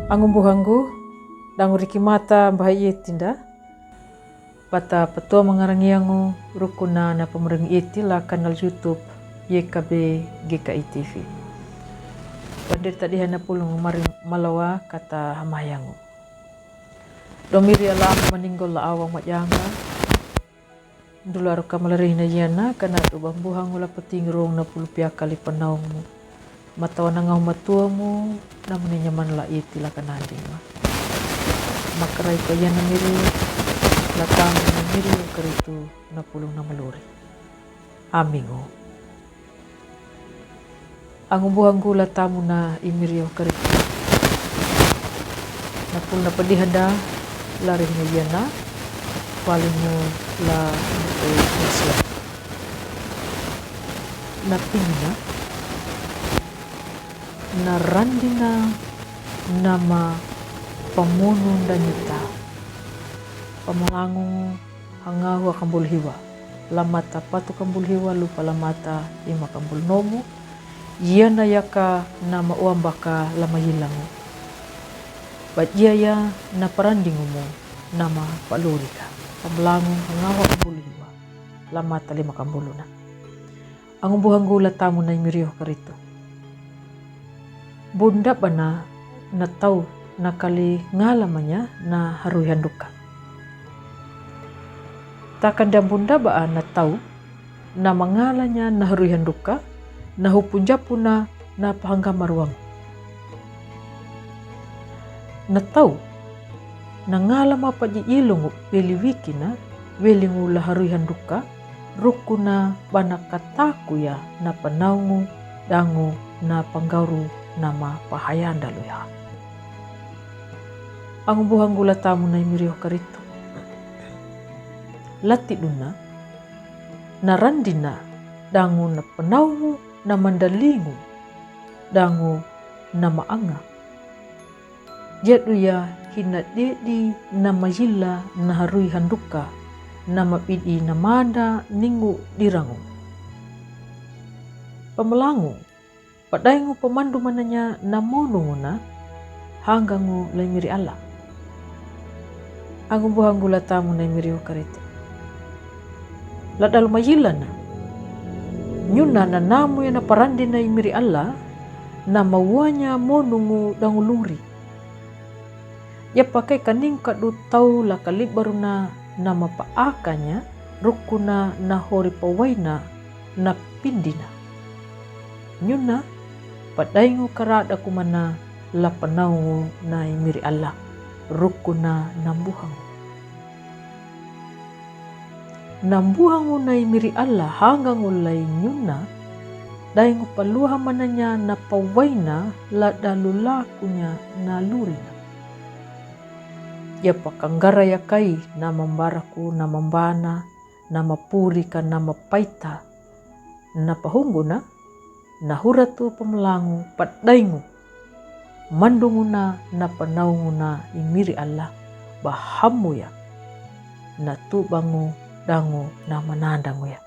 Angumbuhanggu dangu rikimata bahaya tinda bata petua mengarangiangu rukuna na pemereng iti la kanal YouTube YKB GKI TV. Bandir tadi hana pulung mari malawa kata hamayangu. Domiri alam meninggal la awang majanga. Dulu aruka malarih na yana kana tu bambuhangu la peting rong na pulupia kali penaungmu. Matawa nangau matuamu namun nyaman la iti la kanading ma. Makarai ko yana miri latang na miri karitu na pulung na maluri. Amingo. Ang buhanggu latamu na imirio karitu. Na pul na padihanda lari na yana palingo la muto Islam. Na pingina na randina nama pamunong danita pamalangung hangahu akambul hiwa lamata patu kambul hiwa lupa lamata ima kambul nomu yana yaka nama uambaka lama hilangu bajia na parandingumu nama palurika pamalangung hangahu akambul hiwa lamata lima kambuluna ang buhanggu latamu na imiriyo karito bunda bana na tau na kali ngalamanya na haruyan duka. Takkan dan bunda ba na tau na mangalanya na haruyan duka na hupunja puna na pahangga maruang. Na tau na ngalama paji ilungu wiki na welingu la haruyan duka rukuna bana kataku ya na panaungu dangu na panggauru nama pahayan daluya. Ang buhanggu latamu na imiriyo karito. Lati duna na randina dangu na penaungu na mandalingu dangu na maanga. Jaduya hina dedi na majila na harui handuka na mapidi na manda ningu dirangu. Pamalangu padaingu pemandu mananya namonungu na hanggangu laimiri Allah. Ang buhanggu latamu na imiriyo karito. Ladalu majila na. Nyuna na namu ya na parandi na imiri Allah na mawanya monungu danguluri. Ya pakai kaning kadu tau la kalibaru na nama paakanya rukuna na hori pawaina na pindina. Nyuna padaingu karada kumana la panaungu na imiri Allah rukuna nambuhangu. Nambuhangu na imiri Allah hanggang ulay nyuna daingu paluha mananya na pawaina la dalulakunya na lurina. Ya pakanggara ya kai na mambaraku na mambana na mapurika na mapaita na pahungguna na huratu pamalangu padaingu mandunguna na panaunguna imiri Allah bahamu ya na tubangu dangu na manandangu ya.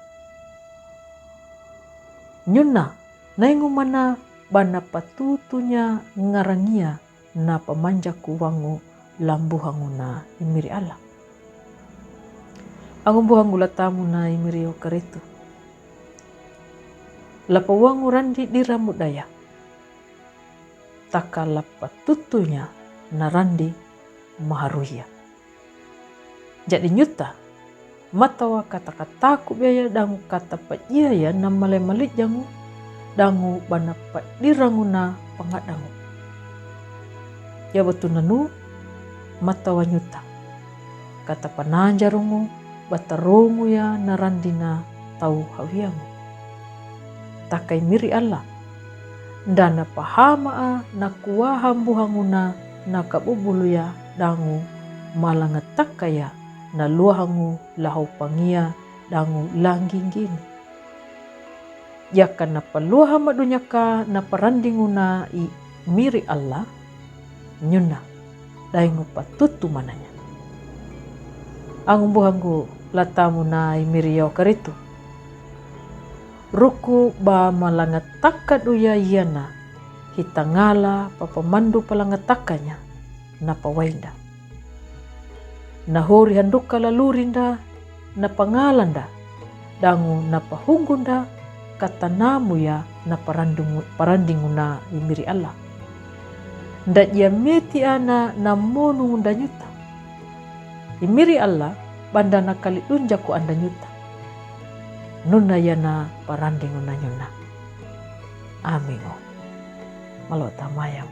Nyuna naingu mana bana patutunya ngarangia na pamanjaku wangu lambuhangu na imiri Allah. Ang buhangu latamu na imiri o karitu. Lapawangu randi diramu daya. Taka lapatutunya narandi maharuya. Jadi nyuta matawa kata-kataku biaya dangu kata pajia ya na malemalit jangu dangu bana dirangu na pangadangu. Ya betul nanu matawa nyuta kata pananjarungu batarungu ya narandi na tau hawiangu. Takai miri Allah dana pahama na kuaha buhanguna na kabubulu ya dangu malangatakaya na luahangu lahau pangia dangu langging yaka na paluha madunyaka na parandinguna i miri Allah nyuna daingu patutu mananya. Ang buhanggu latamu na imiri yau karitu. Ruku ba malangatakad uya yana hitangala papamandu palangatakanya na pawainda. Nahori handuka lalurinda na pangalanda, dangu na pahunggunda katanamu ya na parandinguna imiri Allah. Nda meti ana na monu ngunda nyuta. Imiri Allah banda na kali unjaku anda nyuta. Nuna yana parandinguna nyuna. Amingo. Malota mayang.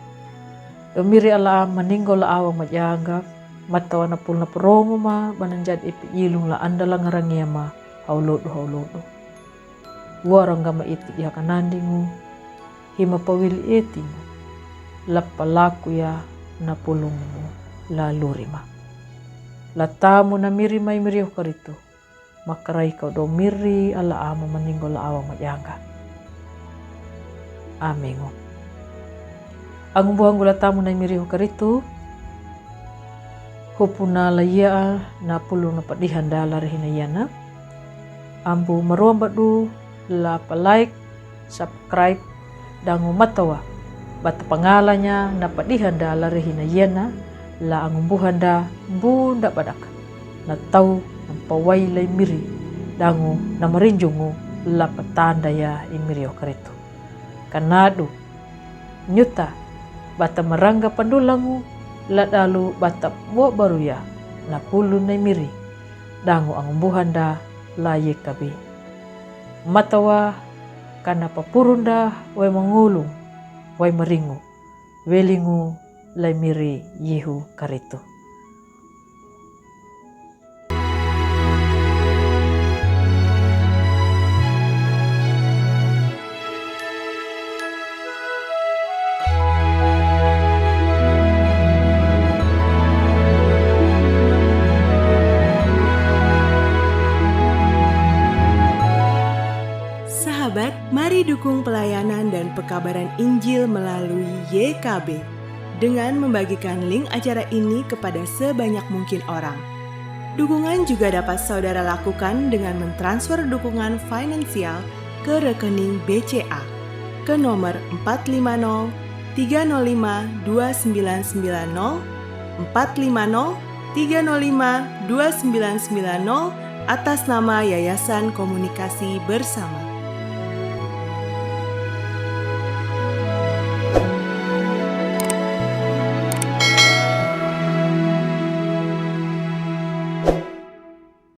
Imiri Allah meninggal awang majanga. Matawa na pulna perongo ma bananjad ipi ilung la anda la ngarangia ma haulodo. Warang gama iti ya kanandingu hima pawili etingu la palaku ya na pulungu la lurima. La tamu na miri mai miri karitu makarai kau do miri ala ama meninggal la awang majanga. Amingu. Ang buang gula tamu na miri karitu hupuna la ia na pulu na padihan dalar hinayana. Ambu maruambadu la like, subscribe, dangu matawa. Bata pangalanya na padihan dalar hinayana la angumbuhan da bunda badak. Na tau ng paway lay miri dangu na marinjungu la patanda ya imirio karito. Kanadu nyuta bata marangga pandulangu la dalu batap mo baru ya na pulu na miri dangu ang buhanda laye kabe matawa kana papurunda way mangulung way maringu welingu lay miri yehu karito. Sahabat, mari dukung pelayanan dan pekabaran Injil melalui YKB dengan membagikan link acara ini kepada sebanyak mungkin orang. Dukungan juga dapat saudara lakukan dengan mentransfer dukungan finansial ke rekening BCA ke nomor 450 305 2990 450 305 2990 atas nama Yayasan Komunikasi Bersama.